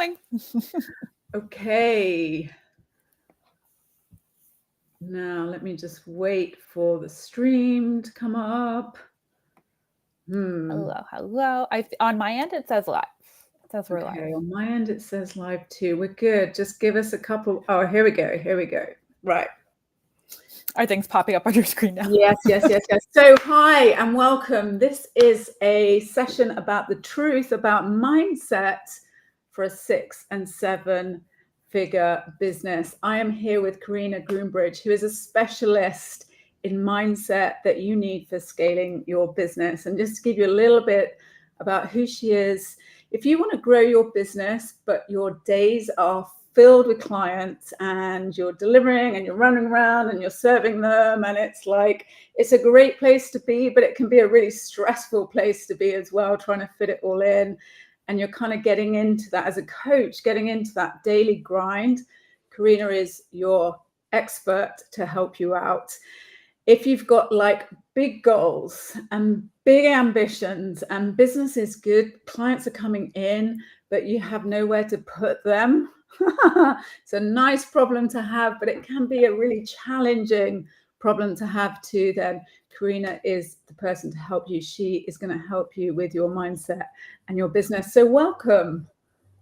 going. Okay. Now let me just wait for the stream to come up. Hello. On my end, it says live. It says we're live. Okay, on my end, it says live too. We're good. Just give us a couple. Oh, here we go. Right. Are things popping up on your screen now? Yes. So hi and welcome. This is a session about the truth about mindset for a 6 and 7 figure business. I am here with Karina Groombridge, who is a specialist in mindset that you need for scaling your business. And just to give you a little bit about who she is, if you want to grow your business, but your days are filled with clients and you're delivering and you're running around and you're serving them, and it's a great place to be, but it can be a really stressful place to be as well, trying to fit it all in. And you're kind of getting into that as a coach, getting into that daily grind. Karina is your expert to help you out. If you've got big goals and big ambitions and business is good, clients are coming in, but you have nowhere to put them. It's a nice problem to have, but it can be a really challenging problem to have too. Then Karina is the person to help you. She is going to help you with your mindset and your business. So welcome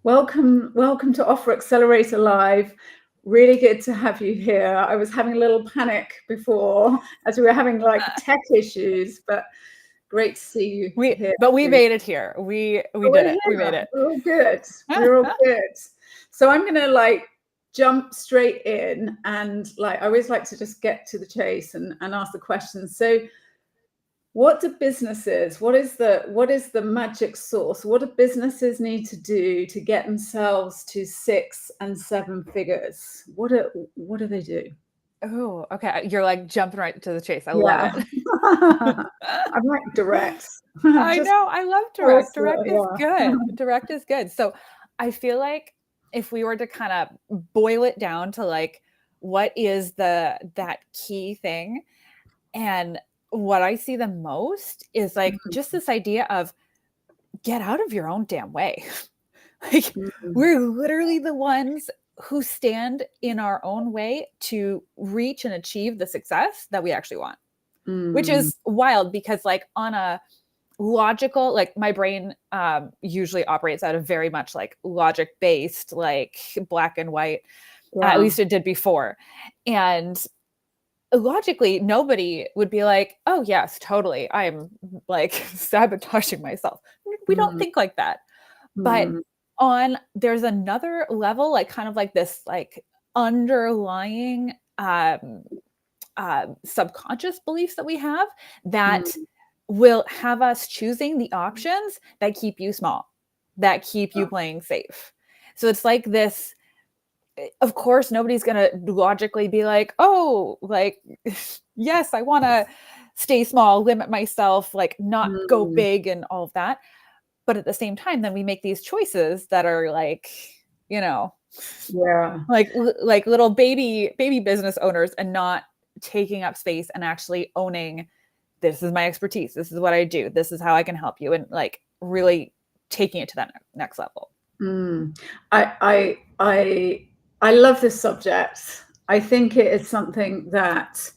to Offer Accelerator Live. Really good to have you here. I was having a little panic before as we were having tech issues, but great to see you here. But we made it here. We did it. We made it. We're all good. We're all good. So I'm gonna jump straight in, and I always like to just get to the chase and ask the questions. So what do businesses, what is the magic sauce? What do businesses need to do to get themselves to 6 and 7 figures? What do they do? Oh, okay. You're jumping right to the chase. I love it. I'm direct. I know. I love direct. Direct is good. Direct is good. So I feel like if we were to kind of boil it down to what is that key thing, and what I see the most is just this idea of get out of your own damn way. We're literally the ones who stand in our own way to reach and achieve the success that we actually want, which is wild because on a logical, my brain usually operates out of very much logic based, black and white. Yeah. At least it did before. And logically, nobody would be oh yes, totally, I'm sabotaging myself. We don't think like that. But there's another level, kind of this underlying subconscious beliefs that we have that will have us choosing the options that keep you small, that keep you playing safe. So it's this, of course, nobody's going to logically be yes, I want to stay small, limit myself, not go big and all of that. But at the same time, then we make these choices that are little baby business owners, and not taking up space and actually owning, this is my expertise, this is what I do, this is how I can help you, and really taking it to that next level. I love this subject. I think it is something that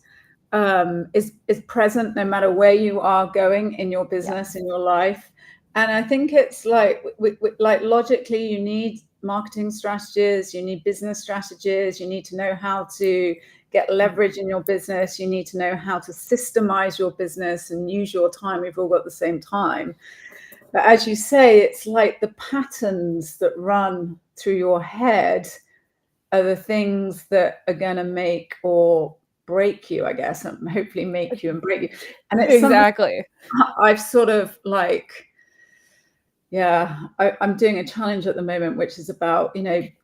is present no matter where you are going in your business, in your life. And I think it's logically, you need marketing strategies, you need business strategies, you need to know how to get leverage in your business, you need to know how to systemize your business and use your time. We've all got the same time. But as you say, it's the patterns that run through your head are the things that are going to make or break you, I guess, and hopefully make you and break you. And it's exactly. I've sort of I'm doing a challenge at the moment, which is about,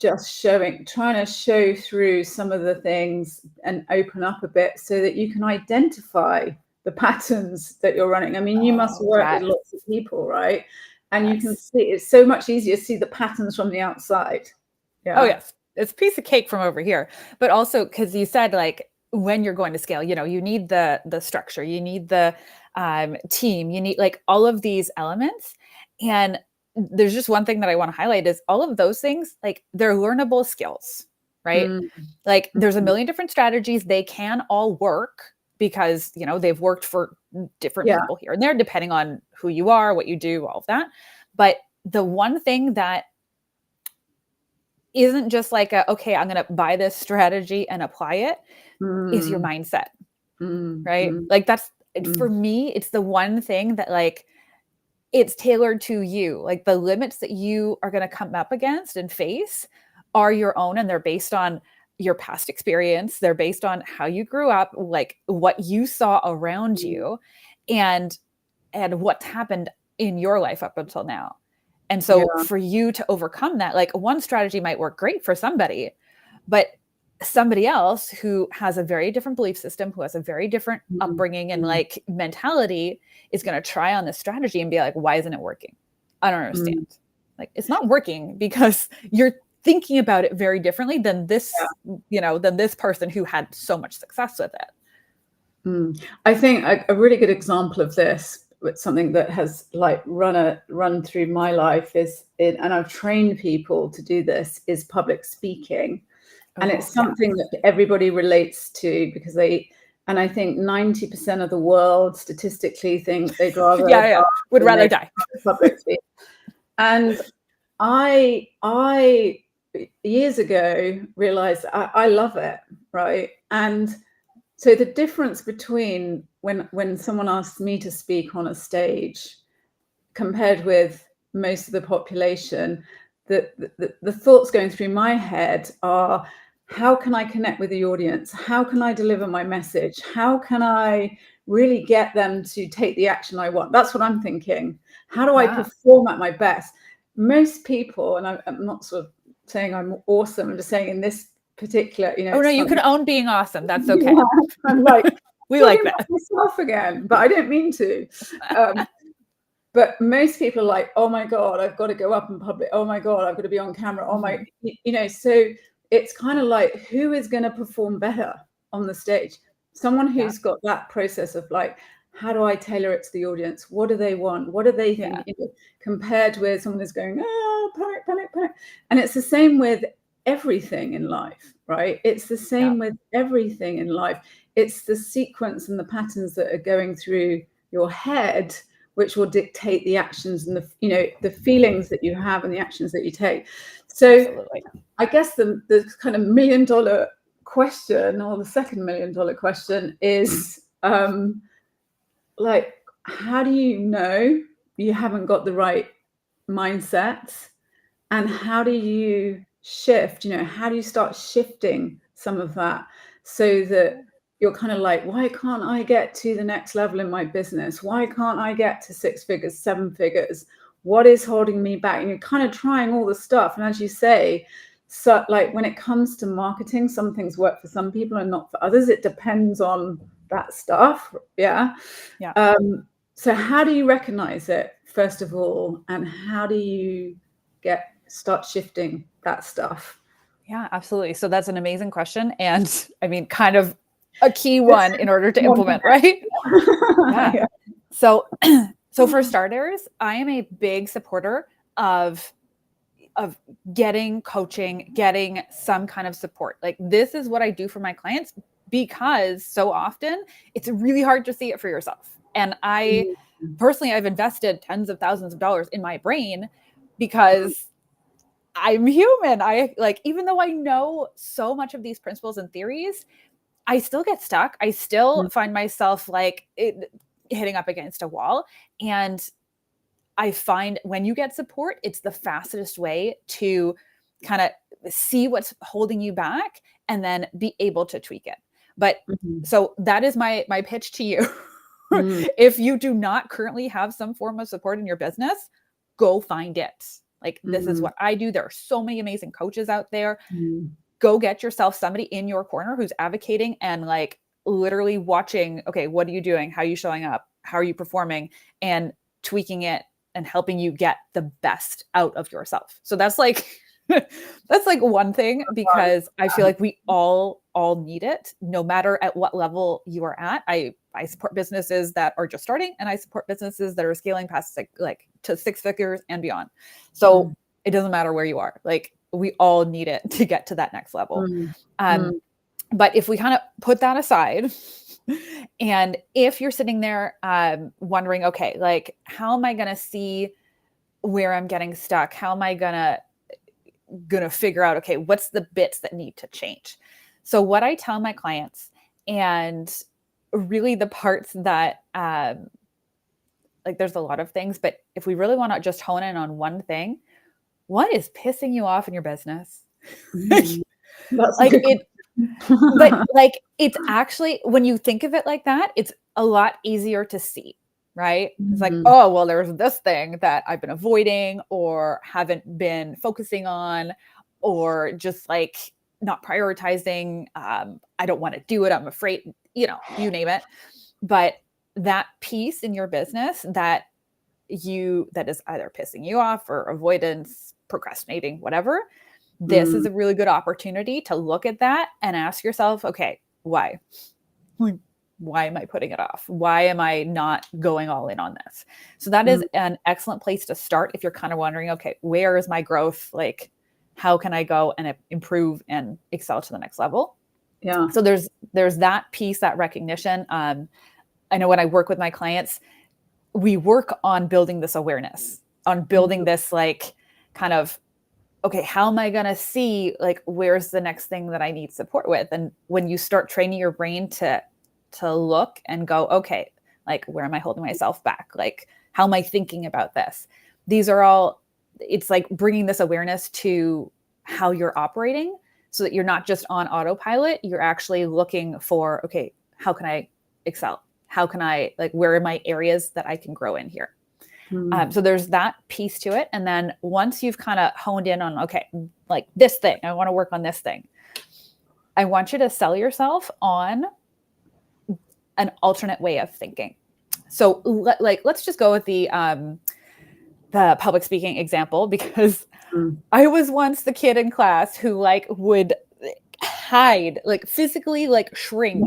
just trying to show through some of the things and open up a bit so that you can identify the patterns that you're running. I mean, you must work with lots of people, right? And you can see, it's so much easier to see the patterns from the outside. Yeah. Oh, yes. It's a piece of cake from over here. But also, because you said, when you're going to scale, you need the structure, you need the team, you need all of these elements. And there's just one thing that I want to highlight is all of those things, like they're learnable skills, right? Like there's a million different strategies. They can all work because, you know, they've worked for different people here and there, depending on who you are, what you do, all of that. But the one thing that isn't just like okay, I'm going to buy this strategy and apply it is your mindset, right? Like that's, for me, it's the one thing that like, it's tailored to you. Like the limits that you are going to come up against and face are your own, and they're based on your past experience. They're based on how you grew up, like what you saw around you, and what's happened in your life up until now. And so for you to overcome that, like one strategy might work great for somebody, but somebody else who has a very different belief system, who has a very different upbringing and like mentality, is going to try on this strategy and be like, why isn't it working? I don't understand. Like, it's not working because you're thinking about it very differently than this, you know, than this person who had so much success with it. I think a really good example of this, but something that has like run through my life and I've trained people to do this, is public speaking. And it's something that everybody relates to because and I think 90% of the world statistically think they'd rather would rather die. Public speak. And I years ago realized I love it, right? And so the difference between when someone asks me to speak on a stage compared with most of the population, the thoughts going through my head are, how can I connect with the audience? How can I deliver my message? How can I really get them to take the action I want? That's what I'm thinking. How do I perform at my best? Most people, and I'm not sort of saying I'm awesome, I'm just saying in this particular, you know. Oh no, you can own being awesome. That's okay. I'm like, we like that. Myself again, but I don't mean to. But most people are like, oh my God, I've got to go up in public. Oh my God, I've got to be on camera. Oh my, you know, so it's kind of like, who is going to perform better on the stage? Someone who's got that process of like, how do I tailor it to the audience? What do they want? What do they think? You know, compared with someone who's going, panic, panic, panic. And it's the same with everything in life, right? It's the same with everything in life. It's the sequence and the patterns that are going through your head which will dictate the actions and the, you know, the feelings that you have and the actions that you take. So absolutely. I guess the kind of $1 million question, or the second $1 million question, is like, how do you know you haven't got the right mindset, and how do you shift, you know, how do you start shifting some of that so that you're kind of like, why can't I get to the next level in my business? Why can't I get to 6 figures, 7 figures? What is holding me back? And you're kind of trying all the stuff. And as you say, so like when it comes to marketing, some things work for some people and not for others. It depends on that stuff. Yeah. So how do you recognize it, first of all? And how do you start shifting that stuff? Yeah, absolutely. So that's an amazing question. And I mean, kind of a key one in order to implement, right? Yeah. So for starters, I am a big supporter of getting coaching, getting some kind of support. Like, this is what I do for my clients, because so often it's really hard to see it for yourself. And I personally, I've invested tens of thousands of dollars in my brain because I'm human. I like, even though I know so much of these principles and theories, I still get stuck. I still find myself like hitting up against a wall. And I find when you get support, it's the fastest way to kind of see what's holding you back and then be able to tweak it. But so that is my pitch to you. If you do not currently have some form of support in your business, go find it. Like, this is what I do. There are so many amazing coaches out there. Go get yourself somebody in your corner who's advocating and like literally watching, okay, what are you doing? How are you showing up? How are you performing? And tweaking it and helping you get the best out of yourself. So that's like, that's like one thing, because I feel like we all need it, no matter at what level you are at. I I support businesses that are just starting, and I support businesses that are scaling past like to 6 figures and beyond. So it doesn't matter where you are. Like we all need it to get to that next level. But if we kind of put that aside, and if you're sitting there wondering, okay, like how am I going to see where I'm getting stuck? How am I going to figure out, okay, what's the bits that need to change? So what I tell my clients, and really the parts that like there's a lot of things, but if we really want to just hone in on one thing, what is pissing you off in your business? Like it, but like it's actually, when you think of it like that, it's a lot easier to see, right? It's like, oh, well, there's this thing that I've been avoiding or haven't been focusing on, or just like not prioritizing. I don't want to do it. I'm afraid, you name it. But that piece in your business that is either pissing you off or avoidance, procrastinating, whatever, this is a really good opportunity to look at that and ask yourself, okay, why? Why am I putting it off? Why am I not going all in on this? So that is an excellent place to start if you're kind of wondering, okay, where is my growth? Like, how can I go and improve and excel to the next level? Yeah. So there's that piece, that recognition. I know when I work with my clients, we work on building this awareness, on building this like kind of, okay, how am I going to see like, where's the next thing that I need support with? And when you start training your brain to look and go, okay, like, where am I holding myself back? Like, how am I thinking about this? These are all, it's like bringing this awareness to how you're operating so that you're not just on autopilot. You're actually looking for, okay, how can I excel? How can I, like, where are my areas that I can grow in here? So there's that piece to it. And then once you've kind of honed in on, okay, like this thing, I want to work on this thing. I want you to sell yourself on an alternate way of thinking. So let's just go with the public speaking example, because I was once the kid in class who like would hide, like physically like shrink.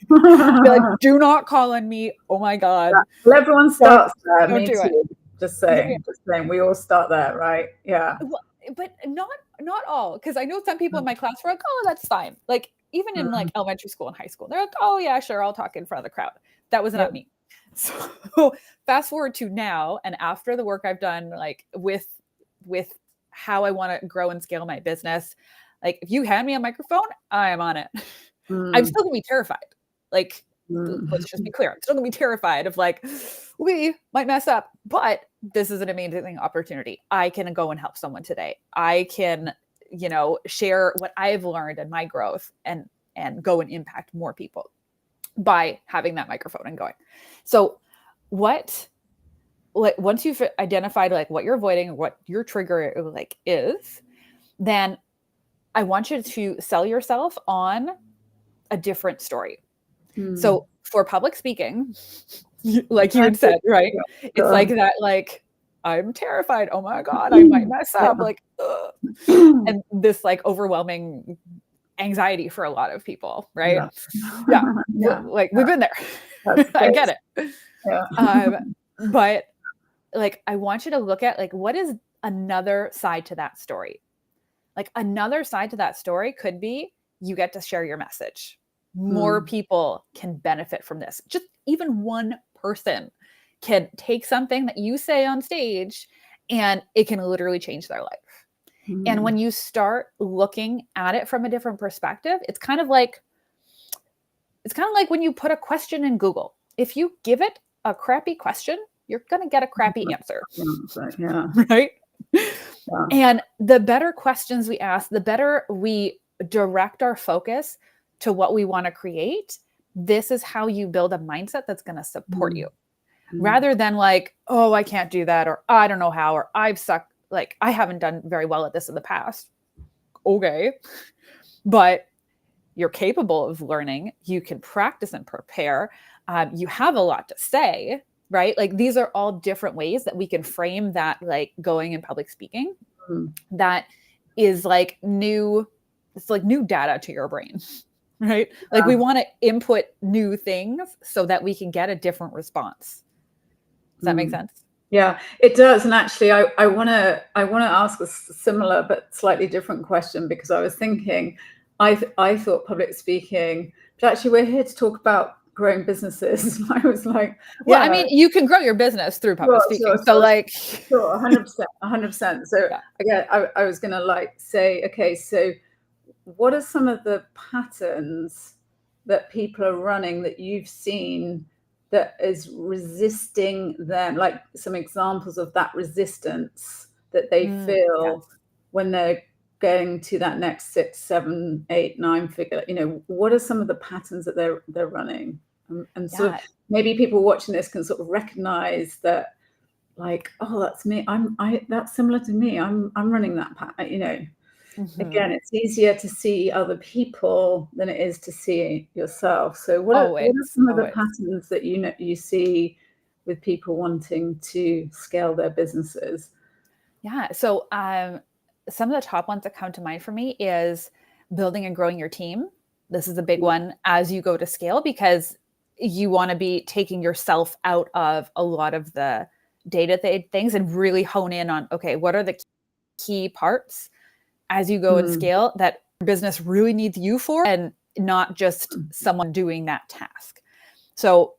Be like, do not call on me. Oh my God. Well, everyone starts there. Don't Me do too. it. Just saying. We all start there, right? Yeah. Well, but not all, because I know some people in my class were like, oh, that's fine. Like even in like elementary school and high school, they're like, oh yeah, sure, I'll talk in front of the crowd. That was not me. So fast forward to now, and after the work I've done, like with how I want to grow and scale my business, like if you hand me a microphone, I am on it. I'm still gonna be terrified. Like, let's just be clear. I'm still gonna be terrified of like, we might mess up, but this is an amazing opportunity. I can go and help someone today. I can, share what I've learned and my growth and go and impact more people by having that microphone and going. So once you've identified like what you're avoiding, what your trigger like is, then I want you to sell yourself on a different story. So for public speaking, like you had said, right? It's like that, like, I'm terrified. Oh my God, I might mess up. Like, and this like overwhelming anxiety for a lot of people, right? Yeah. Like we've been there. I get it. Yeah. But like, I want you to look at like, what is another side to that story? Like another side to that story could be you get to share your message. More people can benefit from this. Just even one person can take something that you say on stage and it can literally change their life. And when you start looking at it from a different perspective, it's kind of like when you put a question in Google. If you give it a crappy question, you're going to get a crappy answer. Yeah. Right? Yeah. And the better questions we ask, the better we direct our focus to what we want to create. This is how you build a mindset that's going to support you, rather than like, oh, I can't do that, or I don't know how, or I've sucked. Like, I haven't done very well at this in the past. Okay. But you're capable of learning. You can practice and prepare. You have a lot to say, right? Like, these are all different ways that we can frame that, like going in public speaking. That is like new. It's like new data to your brain. right? Like we want to input new things so that we can get a different response. Does that make sense? Yeah, it does. And actually, I want to ask a similar but slightly different question, because I was thinking, I thought public speaking, but actually we're here to talk about growing businesses. I was like, well, I mean, you can grow your business through public speaking. Sure, so like, sure, 100%. So yeah. again, I was going to like say, okay, so what are some of the patterns that people are running that you've seen that is resisting them, like some examples of that resistance that they feel when they're getting to that next 6, 7, 8, 9 figure? You know, what are some of the patterns that they're running? And sort of maybe people watching this can sort of recognize that, like, oh, that's me. That's similar to me. I'm running that pattern, you know. Again, it's easier to see other people than it is to see yourself. So what are some of the patterns that you see with people wanting to scale their businesses? Yeah. So some of the top ones that come to mind for me is building and growing your team. This is a big one as you go to scale, because you want to be taking yourself out of a lot of the day-to-day things and really hone in on, okay, what are the key parts as you go and scale that business really needs you for, and not just someone doing that task. So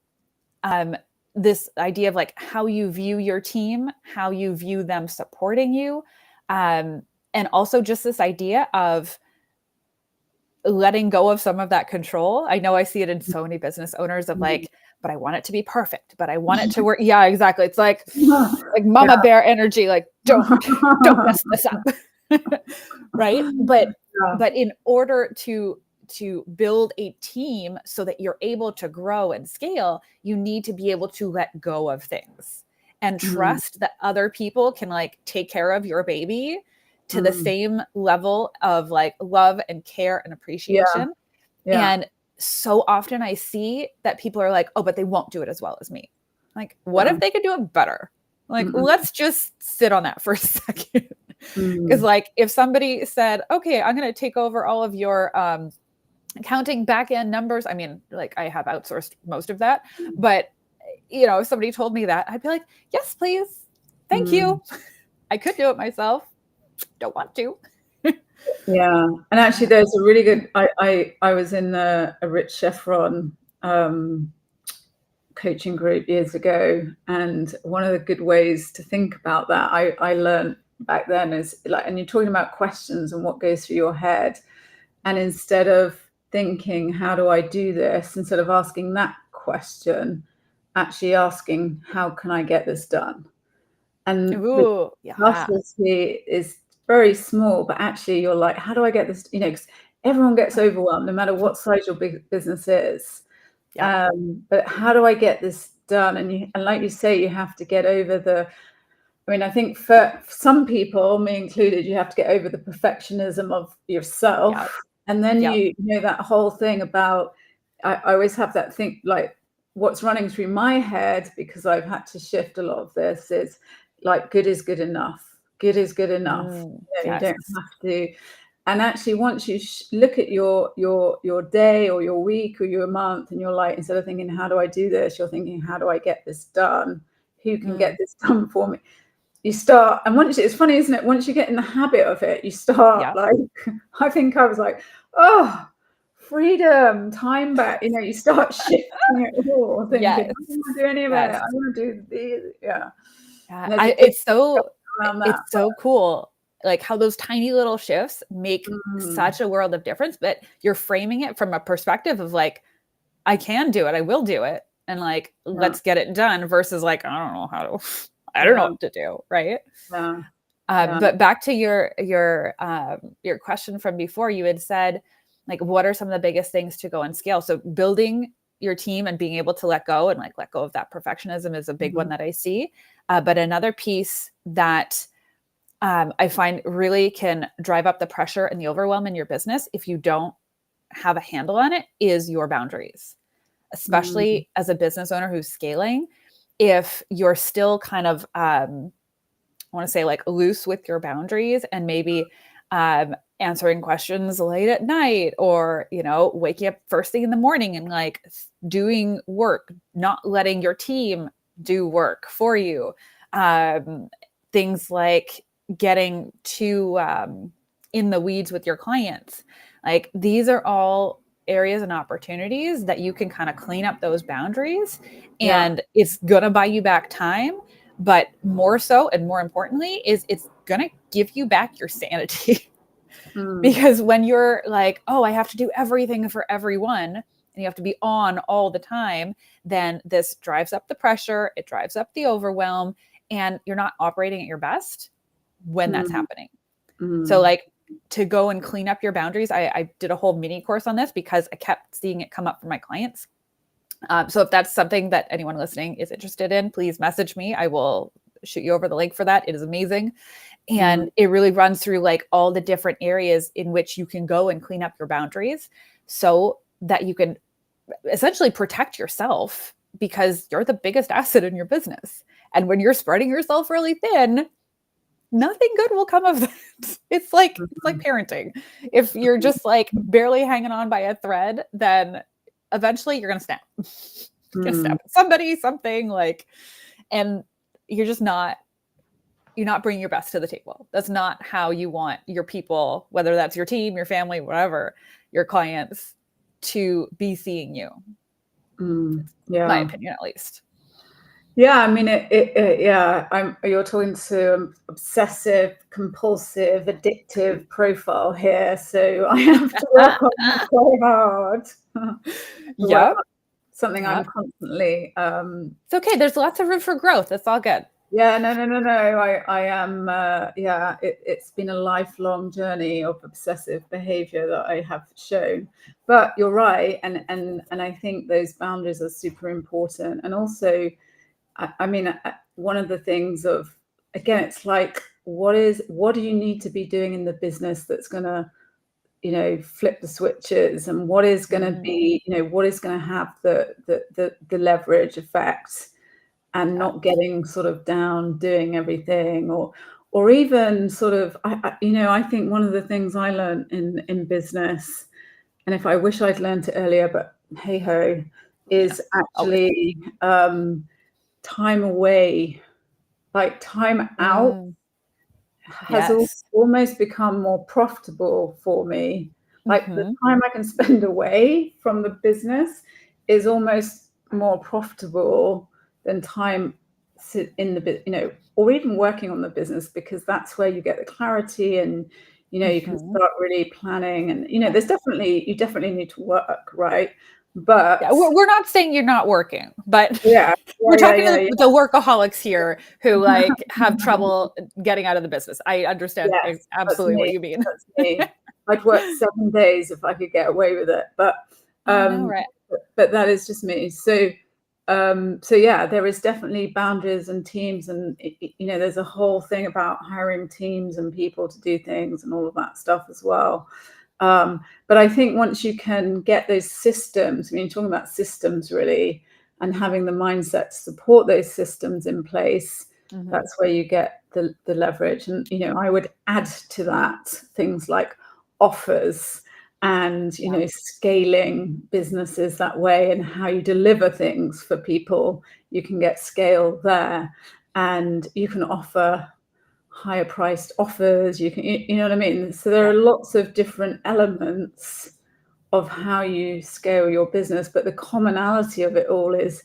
this idea of like how you view your team, how you view them supporting you, and also just this idea of letting go of some of that control. I know I see it in so many business owners of like, but I want it to be perfect, but I want it to work. Yeah, exactly. It's like mama bear energy, like don't mess this up. Right. But in order to build a team so that you're able to grow and scale, you need to be able to let go of things and trust that other people can like take care of your baby to the same level of like love and care and appreciation. And so often I see that people are like, oh, but they won't do it as well as me. Like, what if they could do it better? Like, let's just sit on that for a second. Because like if somebody said, okay, I'm going to take over all of your accounting back end numbers. I mean, like I have outsourced most of that, but you know, if somebody told me that, I'd be like, yes, please. Thank you. I could do it myself. Don't want to. Yeah. And actually there's a really good, I was in a Rich Schefron coaching group years ago, and one of the good ways to think about that I learned back then is like, and you're talking about questions and what goes through your head, and instead of thinking how do I do this, instead of asking that question, actually asking how can I get this done. And the capacity is very small, but actually you're like, how do I get this, you know, because everyone gets overwhelmed no matter what size your big business is. But how do I get this done? And like you say, you have to get over I mean, I think for some people, me included, you have to get over the perfectionism of yourself. And then you know that whole thing about, I always have that thing, like what's running through my head, because I've had to shift a lot of this, is like, good is good enough. Good is good enough. You don't have to. And actually, once you look at your day or your week or your month, and you're like, instead of thinking, how do I do this? You're thinking, how do I get this done? Who can get this done for me? You start, and once it's funny, isn't it? Once you get in the habit of it, you start like, I think I was like, oh, freedom, time back. You know, you start shifting it all, thinking, I don't want to do any of it. I want to do these. It's so cool. Like how those tiny little shifts make such a world of difference, but you're framing it from a perspective of like, I can do it. I will do it. And like, let's get it done versus like, I don't know what to do. Right. But back to your question from before, you had said like, what are some of the biggest things to go and scale? So building your team and being able to let go and like let go of that perfectionism is a big one that I see. But another piece that I find really can drive up the pressure and the overwhelm in your business if you don't have a handle on it is your boundaries, especially as a business owner who's scaling. If you're still kind of, I want to say like loose with your boundaries and maybe answering questions late at night, or, you know, waking up first thing in the morning and like doing work, not letting your team do work for you. Things like getting too in the weeds with your clients. Like, these are all areas and opportunities that you can kind of clean up those boundaries, and it's going to buy you back time. But more so, and more importantly, is it's going to give you back your sanity. Because when you're like, oh, I have to do everything for everyone, and you have to be on all the time, then this drives up the pressure, it drives up the overwhelm, and you're not operating at your best when that's happening. So like, to go and clean up your boundaries, I did a whole mini course on this because I kept seeing it come up for my clients. So if that's something that anyone listening is interested in, please message me. I will shoot you over the link for that. It is amazing. And it really runs through like all the different areas in which you can go and clean up your boundaries so that you can essentially protect yourself, because you're the biggest asset in your business. And when you're spreading yourself really thin, nothing good will come of that. It's like parenting. If you're just like barely hanging on by a thread, then eventually you're going to snap. You're going to snap at somebody, something like, and you're not bringing your best to the table. That's not how you want your people, whether that's your team, your family, whatever, your clients, to be seeing you. My opinion, at least. Yeah, I mean, you're talking to obsessive, compulsive, addictive profile here, so I have to work on that so hard. Yeah, something I'm constantly. It's okay. There's lots of room for growth. It's all good. Yeah, no. I am. It's been a lifelong journey of obsessive behavior that I have shown. But you're right, and I think those boundaries are super important, and also. I mean, one of the things of, again, it's like, what do you need to be doing in the business that's going to, you know, flip the switches, and what is going to be, you know, what is going to have the leverage effect, and not getting sort of down doing everything, or even sort of, I think one of the things I learned in business, and if I wish I'd learned it earlier, but hey ho, is actually time away, like time out, has almost become more profitable for me. Like the time I can spend away from the business is almost more profitable than time in the, you know, or even working on the business, because that's where you get the clarity, and, you know, you can start really planning, and, you know, you definitely need to work, right? But we're not saying you're not working, but we're talking to the workaholics here who like have trouble getting out of the business. I understand absolutely what you mean. That's me. I'd work 7 days if I could get away with it, but but that is just me. So yeah, there is definitely boundaries and teams, and you know, there's a whole thing about hiring teams and people to do things and all of that stuff as well. But I think once you can get those systems, I mean, talking about systems really, and having the mindset to support those systems in place, that's where you get the leverage. And, you know, I would add to that things like offers, and, you know, scaling businesses that way, and how you deliver things for people. You can get scale there, and you can offer higher priced offers, you can, you know what I mean? So there are lots of different elements of how you scale your business, but the commonality of it all is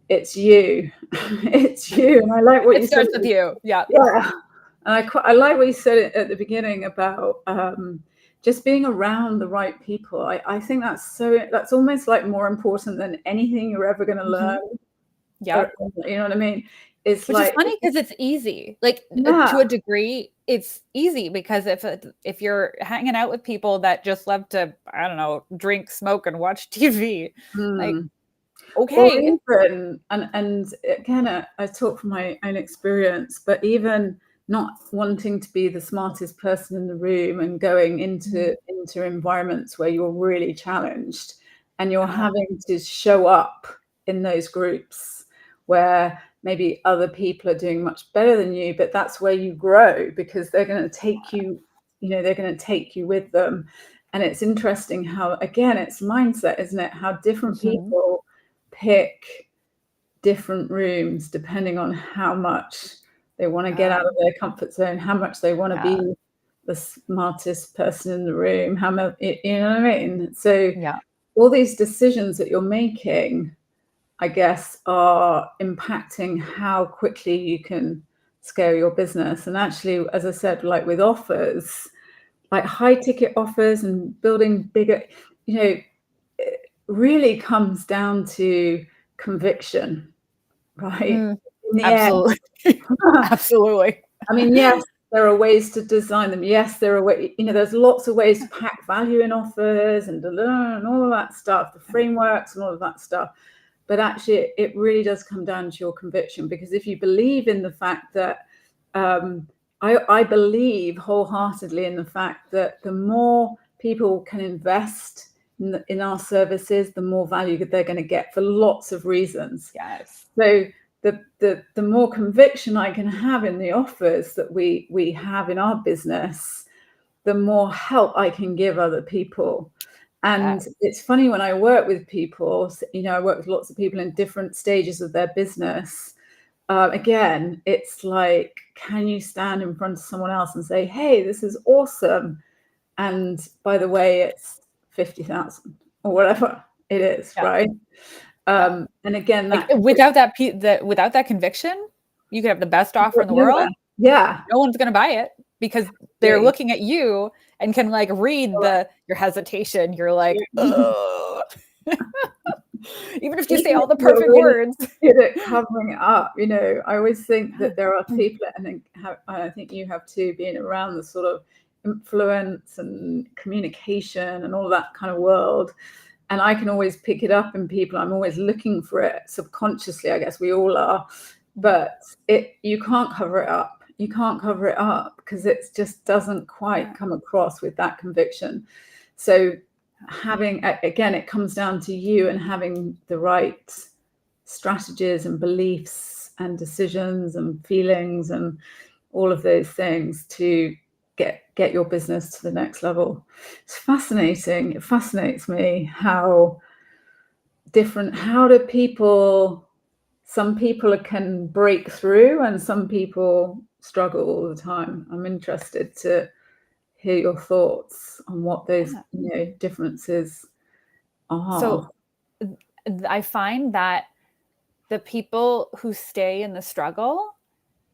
it's you. It's you. And I like what you said. It starts with you. Yeah. And I like what you said at the beginning about just being around the right people. I think that's almost like more important than anything you're ever going to learn. Yeah. You know what I mean? Which is funny, because it's easy. Like, to a degree, it's easy, because if you're hanging out with people that just love to, I don't know, drink, smoke, and watch TV, like, okay. Or even, and again, I talk from my own experience, but even not wanting to be the smartest person in the room, and going into environments where you're really challenged, and you're having to show up in those groups where maybe other people are doing much better than you, but that's where you grow, because they're going to take you they're going to take you with them. And it's interesting how, again, it's mindset, isn't it? How different people pick different rooms depending on how much they want to get out of their comfort zone, how much they want to be the smartest person in the room, how much, you know what I mean? So all these decisions that you're making, I guess, are impacting how quickly you can scale your business. And actually, as I said, like with offers, like high ticket offers and building bigger, it really comes down to conviction, right? Absolutely. Absolutely. I mean, yes, there are ways to design them. Yes, there are ways, there's lots of ways to pack value in offers and all of that stuff, the frameworks and all of that stuff. But actually, it really does come down to your conviction, because if you believe in the fact that, I believe wholeheartedly in the fact that the more people can invest in our services, the more value that they're going to get for lots of reasons. Yes. So the more conviction I can have in the offers that we have in our business, the more help I can give other people. And it's funny, when I work with people, I work with lots of people in different stages of their business. Again, it's like, can you stand in front of someone else and say, hey, this is awesome, and by the way, it's 50,000 or whatever it is, right? And again, like, without that conviction, you could have the best offer in the world. No one's going to buy it, because they're looking at you and can like read your hesitation. You're like, ugh. Even if you say all the perfect words, covering up. I always think that there are people, and I think you have too, being around the sort of influence and communication and all that kind of world. And I can always pick it up in people. I'm always looking for it subconsciously. I guess we all are, but you can't cover it up. You can't cover it up because it just doesn't quite come across with that conviction. So again, it comes down to you and having the right strategies and beliefs and decisions and feelings and all of those things to get your business to the next level. It's fascinating. It fascinates me how some people can break through and some people struggle all the time. I'm interested to hear your thoughts on what those differences are. So I find that the people who stay in the struggle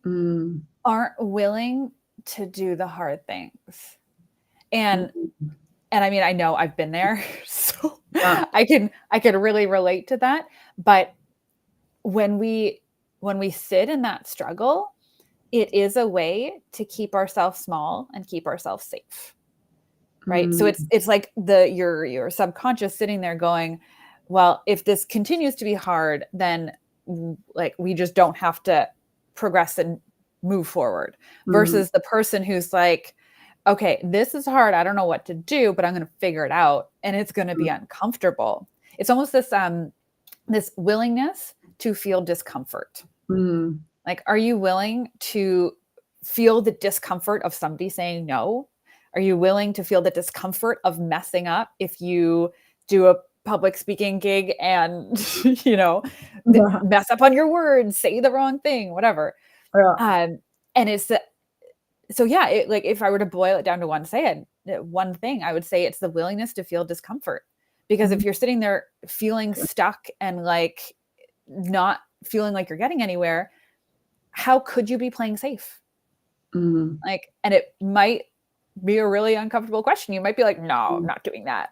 aren't willing to do the hard things. And I mean, I know I've been there, so I can really relate to that. But when we sit in that struggle, it is a way to keep ourselves small and keep ourselves safe. Right. So it's like your subconscious sitting there going, well, if this continues to be hard, then like we just don't have to progress and move forward, versus the person who's like, okay, this is hard. I don't know what to do, but I'm going to figure it out. And it's going to be uncomfortable. It's almost this willingness to feel discomfort. Like, are you willing to feel the discomfort of somebody saying no? Are you willing to feel the discomfort of messing up if you do a public speaking gig and, mess up on your words, say the wrong thing, whatever. And it's like, if I were to boil it down to one thing, I would say it's the willingness to feel discomfort. Because if you're sitting there feeling stuck and like not feeling like you're getting anywhere, how could you be playing safe? Like, and it might be a really uncomfortable question. You might be like, no, I'm not doing that.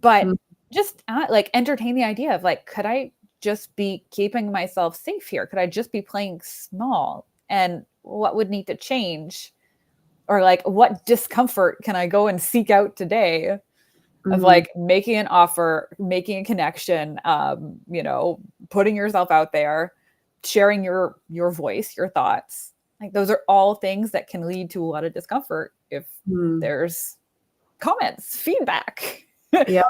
But just like entertain the idea of like, could I just be keeping myself safe here? Could I just be playing small? And what would need to change? Or like, what discomfort can I go and seek out today of like making an offer, making a connection, putting yourself out there, sharing your voice, your thoughts. Like, those are all things that can lead to a lot of discomfort if there's comments, feedback.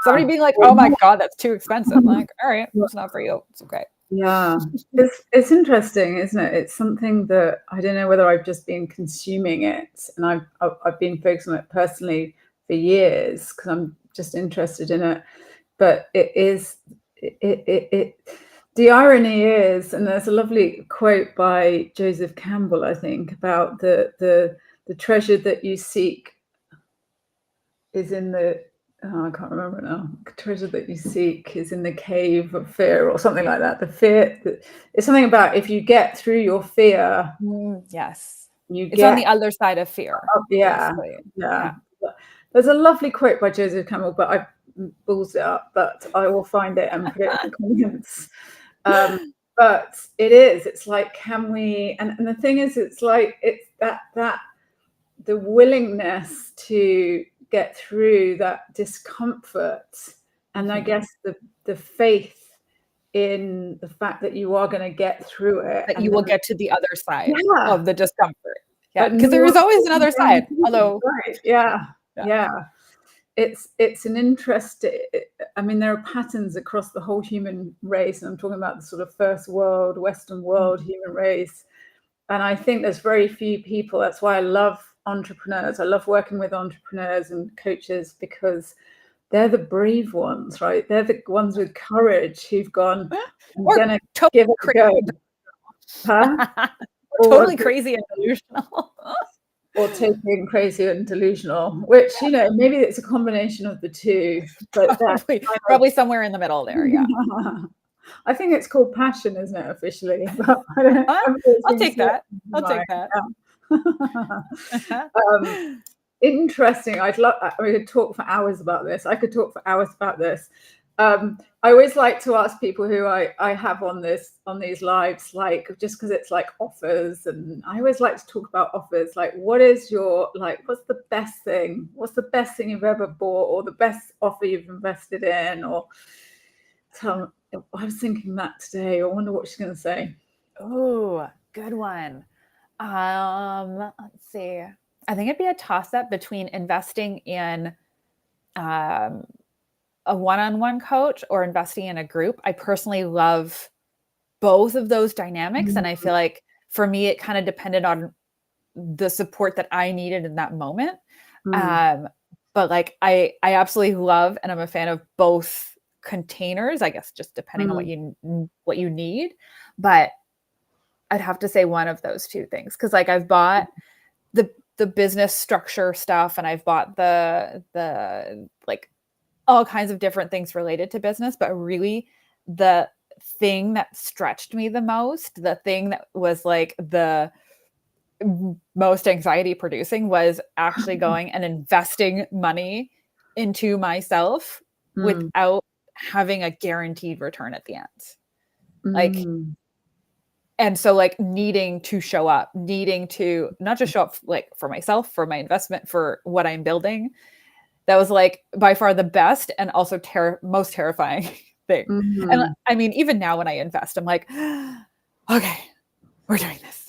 Somebody being like, oh my God, that's too expensive. I'm like, all right, it's not for you. It's okay. Yeah, it's interesting, isn't it? It's something that I don't know whether I've just been consuming it, and I've been focused on it personally for years because I'm just interested in it. But it is it the irony is, and there's a lovely quote by Joseph Campbell, I think, about the treasure that you seek is in the I can't remember now. Treasure that you seek is in the cave of fear, or something like that. The fear, it's something about if you get through your fear, yes, it's on the other side of fear. Yeah. There's a lovely quote by Joseph Campbell, but I balls it up. But I will find it and put it in the comments. But it's like, can we? And the thing is, it's like it's that the willingness to get through that discomfort, and I guess the faith in the fact that you are going to get through it, that you will get to the other side of the discomfort. Yeah, because there is always another side. Although, yeah. It's an interest. I mean, there are patterns across the whole human race, and I'm talking about the sort of first world, Western world human race. And I think there's very few people. That's why I love entrepreneurs. I love working with entrepreneurs and coaches, because they're the brave ones, right? They're the ones with courage who've gone, I'm gonna give it a go. Huh? Totally crazy and delusional. Or taking crazy and delusional, which, maybe it's a combination of the two, but probably somewhere in the middle there. Yeah. I think it's called passion, isn't it, officially? But I'll take that. I'll take that. Interesting. I could talk for hours about this. I always like to ask people who I have on these lives, like, just because it's like offers, and I always like to talk about offers. Like, what's the best thing? What's the best thing you've ever bought, or the best offer you've invested in? Or I was thinking that today. I wonder what she's going to say. Oh, good one. Let's see. I think it'd be a toss-up between investing in a one-on-one coach or investing in a group. I personally love both of those dynamics. And I feel like for me, it kind of depended on the support that I needed in that moment. But like, I absolutely love, and I'm a fan of both containers, I guess, just depending on what you need. But I'd have to say one of those two things. Cause like I've bought the business structure stuff, and I've bought the like all kinds of different things related to business, but really the thing that stretched me the most, the thing that was like the most anxiety producing, was actually going and investing money into myself without having a guaranteed return at the end. Like, and so like needing to show up, needing to not just show up like for myself, for my investment, for what I'm building. That was like by far the best and also most terrifying thing. And I mean, even now when I invest, I'm like, okay, we're doing this.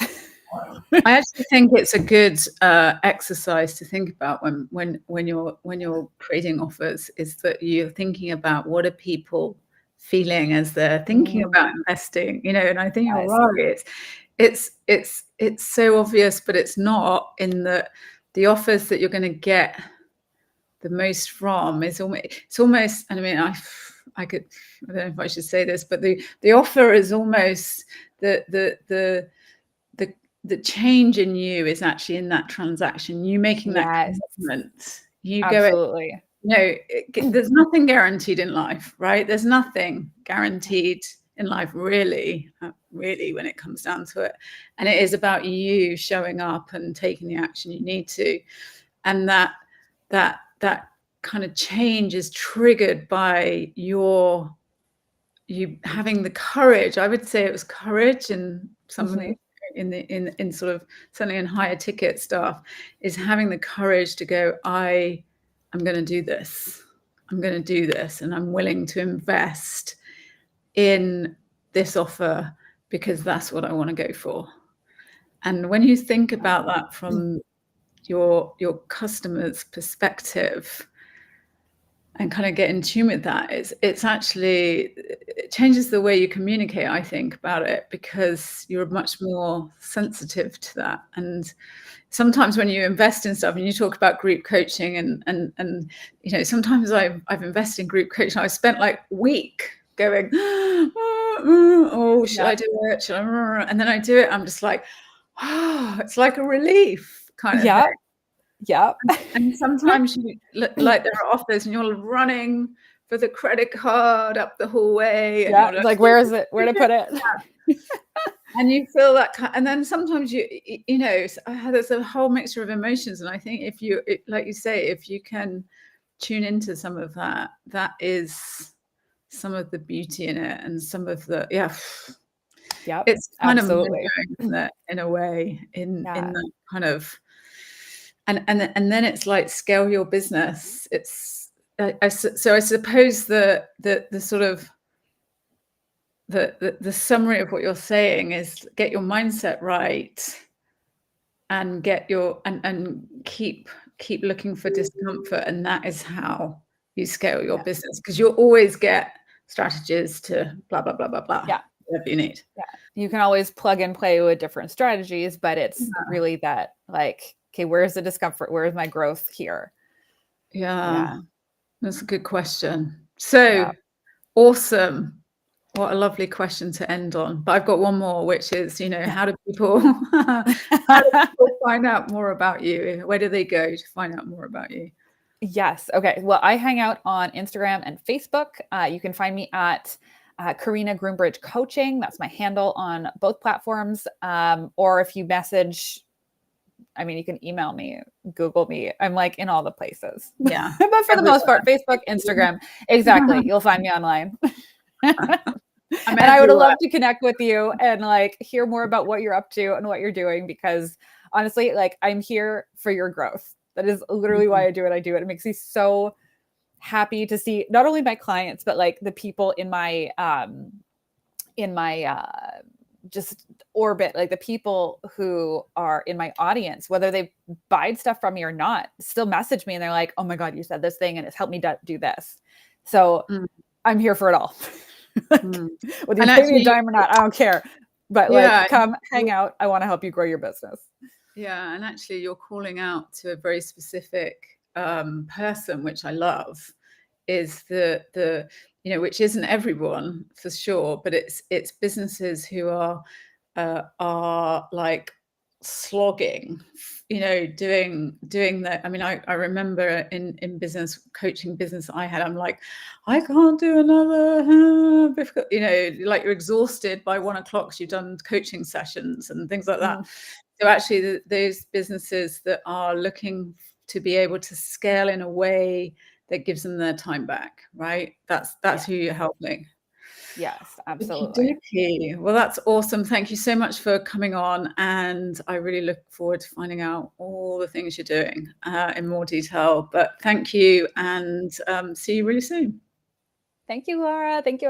I actually think it's a good exercise to think about when you're creating offers, is that you're thinking about what are people feeling as they're thinking about investing, and I think you're right. It's so obvious, but it's not, in the offers that you're going to get the most from is almost, and I mean, I don't know if I should say this, but the offer is almost the change in you is actually in that transaction, you making that commitment. You absolutely there's nothing guaranteed in life, right? There's nothing guaranteed in life, really, when it comes down to it. And it is about you showing up and taking the action you need to. And that kind of change is triggered by you having the courage. I would say it was courage, and somebody in sort of certainly in higher ticket stuff, is having the courage to go, I'm going to do this. I'm going to do this, and I'm willing to invest in this offer because that's what I want to go for. And when you think about that from your customer's perspective, and kind of get in tune with that, it's actually, it changes the way you communicate, I think, about it, because you're much more sensitive to that. And sometimes when you invest in stuff, and you talk about group coaching, and you know, sometimes I've invested in group coaching, I've spent like a week going, oh, should I do it? Should I? And then I do it, I'm just like, oh, it's like a relief kind of thing. Yeah. And sometimes you like, there are offers and you're running for the credit card up the hallway. And you're like, where is it? Where to put it? And you feel that, and then sometimes you know, there's a whole mixture of emotions. And I think if you, like you say, if you can tune into some of that, that is some of the beauty in it, and some of the, it's kind absolutely. of in a way, in that kind of, and then it's like, scale your business. It's so I suppose the sort of the summary of what you're saying is, get your mindset right, and get your, and keep looking for discomfort, and that is how you scale your business, because you'll always get strategies to blah blah blah blah blah. Whatever you need. You can always plug and play with different strategies, but it's really that, like, okay, where's the discomfort? Where's my growth here? That's a good question. So awesome. What a lovely question to end on. But I've got one more, which is, you know, how do people find out more about you? Where do they go to find out more about you? Yes. Okay. Well, I hang out on Instagram and Facebook. You can find me at Karina Groombridge Coaching. That's my handle on both platforms. Or if you message, I mean, you can email me, Google me. I'm like in all the places. Yeah. But for the most part, Facebook, Instagram. Exactly. You'll find me online. And I would love to connect with you and like hear more about what you're up to and what you're doing, because honestly, like, I'm here for your growth. That is literally why I do it. It makes me so happy to see not only my clients, but like the people in my just orbit, like the people who are in my audience, whether they buy stuff from me or not, still message me and they're like, oh my God, you said this thing and it's helped me do this. So I'm here for it all. Whether you pay me a dime or not, I don't care. But like, come hang out. I want to help you grow your business. Yeah. And actually you're calling out to a very specific person, which I love, is the you know, which isn't everyone for sure, but it's businesses who are like slogging, you know, doing that. I mean, I remember in business coaching business I had, I'm like, I can't do another, you know, like you're exhausted by 1 o'clock, you've done coaching sessions and things like that. So actually those businesses that are looking to be able to scale in a way that gives them their time back, right? That's who you're helping. Yes, absolutely. Well, that's awesome. Thank you so much for coming on. And I really look forward to finding out all the things you're doing in more detail. But thank you, and see you really soon. Thank you, Laura. Thank you.